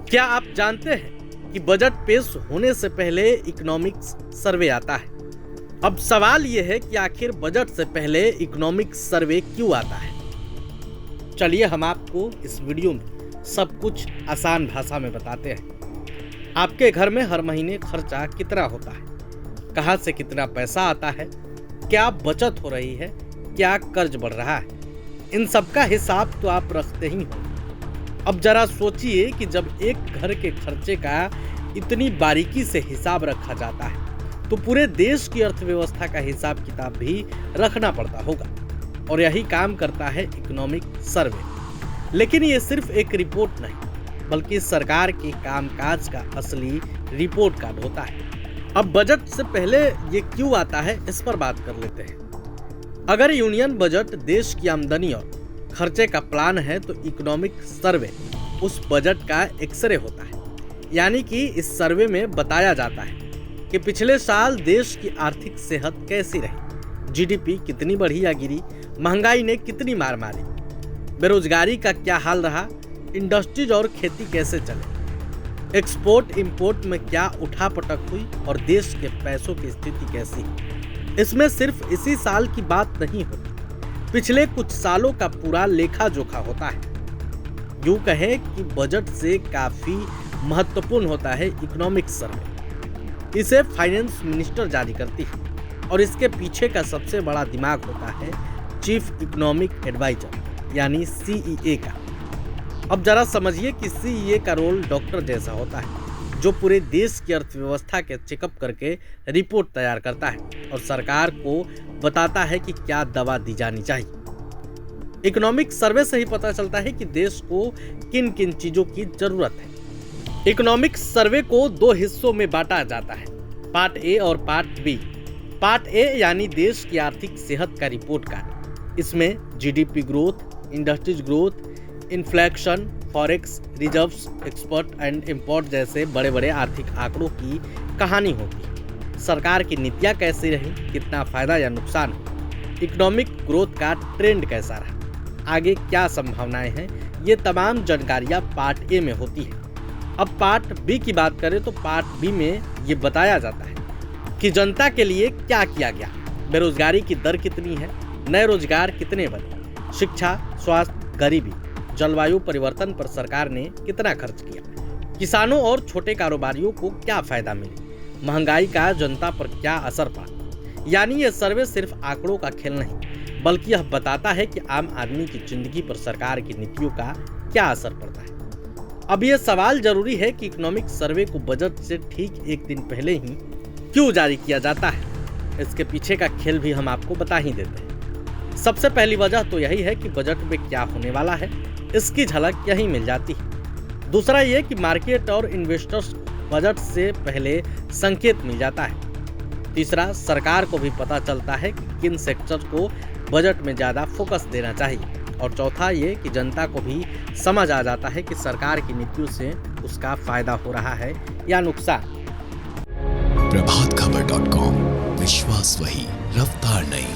क्या आप जानते हैं कि बजट पेश होने से पहले इकोनॉमिक्स सर्वे आता है? अब सवाल यह है कि आखिर बजट से पहले इकोनॉमिक्स सर्वे क्यों आता है? चलिए हम आपको इस वीडियो में सब कुछ आसान भाषा में बताते हैं। आपके घर में हर महीने खर्चा कितना होता है, कहाँ से कितना पैसा आता है, क्या बचत हो रही है, क्या कर्ज बढ़ रहा है, इन सब का हिसाब तो आप रखते ही हो। अब जरा सोचिए कि जब एक घर के खर्चे का इतनी बारीकी से हिसाब रखा जाता है तो पूरे देश की अर्थव्यवस्था का हिसाब किताब भी रखना पड़ता होगा, और यही काम करता है इकोनॉमिक सर्वे। लेकिन ये सिर्फ एक रिपोर्ट नहीं बल्कि सरकार के कामकाज का असली रिपोर्ट कार्ड होता है। अब बजट से पहले ये क्यों आता है, इस पर बात कर लेते हैं। अगर यूनियन बजट देश की आमदनी और खर्चे का प्लान है तो इकोनॉमिक सर्वे उस बजट का एक्सरे होता है। यानी कि इस सर्वे में बताया जाता है कि पिछले साल देश की आर्थिक सेहत कैसी रही, जीडीपी कितनी बढ़ी या गिरी, महंगाई ने कितनी मार मारी, बेरोजगारी का क्या हाल रहा, इंडस्ट्रीज और खेती कैसे चले, एक्सपोर्ट इंपोर्ट में क्या उठापटक हुई और देश के पैसों की स्थिति कैसी। इसमें सिर्फ इसी साल की बात नहीं होती, पिछले कुछ सालों का पूरा लेखा जोखा होता है। यूं कहें कि बजट से काफी महत्वपूर्ण होता है इकोनॉमिक सर्वे। इसे फाइनेंस मिनिस्टर जारी करती है और इसके पीछे का सबसे बड़ा दिमाग होता है चीफ इकोनॉमिक एडवाइजर यानी सीईए का। अब जरा समझिए कि सीईए का रोल डॉक्टर जैसा होता है जो पूरे देश की अर्थव्यवस्था के चेकअप करके रिपोर्ट तैयार करता है और सरकार को बताता है कि क्या दवा दी जानी चाहिए। इकोनॉमिक सर्वे से ही पता चलता है कि देश को किन किन चीजों की जरूरत है। इकोनॉमिक सर्वे को दो हिस्सों में बांटा जाता है, पार्ट ए और पार्ट बी। पार्ट ए यानी देश की आर्थिक सेहत का रिपोर्ट कार्ड। इसमें GDP growth, industries growth, inflation, forex reserves, export and import जैसे बड़े बड़े आर्थिक आंकड़ों की कहानी होगी। सरकार की नीतियां कैसी रही, कितना फायदा या नुकसान, इकोनॉमिक ग्रोथ का ट्रेंड कैसा रहा, आगे क्या संभावनाएं हैं, ये तमाम जानकारियां पार्ट ए में होती है। अब पार्ट बी की बात करें तो पार्ट बी में ये बताया जाता है कि जनता के लिए क्या किया गया, बेरोजगारी की दर कितनी है, नए रोजगार कितने बने, शिक्षा, स्वास्थ्य, गरीबी, जलवायु परिवर्तन पर सरकार ने कितना खर्च किया, किसानों और छोटे कारोबारियों को क्या फायदा मिला, महंगाई का जनता पर क्या असर पड़ा। यानी यह सर्वे सिर्फ आंकड़ों का खेल नहीं बल्कि यह बताता है कि आम आदमी की जिंदगी पर सरकार की नीतियों का क्या असर पड़ता है। अब यह सवाल जरूरी है कि इकोनॉमिक सर्वे को बजट से ठीक एक दिन पहले ही क्यों जारी किया जाता है। इसके पीछे का खेल भी हम आपको बता ही देते हैं। सबसे पहली वजह तो यही है कि बजट में क्या होने वाला है इसकी झलक यही मिल जाती है। दूसरा ये कि मार्केट और इन्वेस्टर्स बजट से पहले संकेत मिल जाता है। तीसरा, सरकार को भी पता चलता है कि किन सेक्टर को बजट में ज़्यादा फोकस देना चाहिए। और चौथा ये कि जनता को भी समझ आ जाता है कि सरकार की नीतियों से उसका फायदा हो रहा है या नुकसान। प्रभातखबर.com, विश्वास वही, रफ्तार नहीं।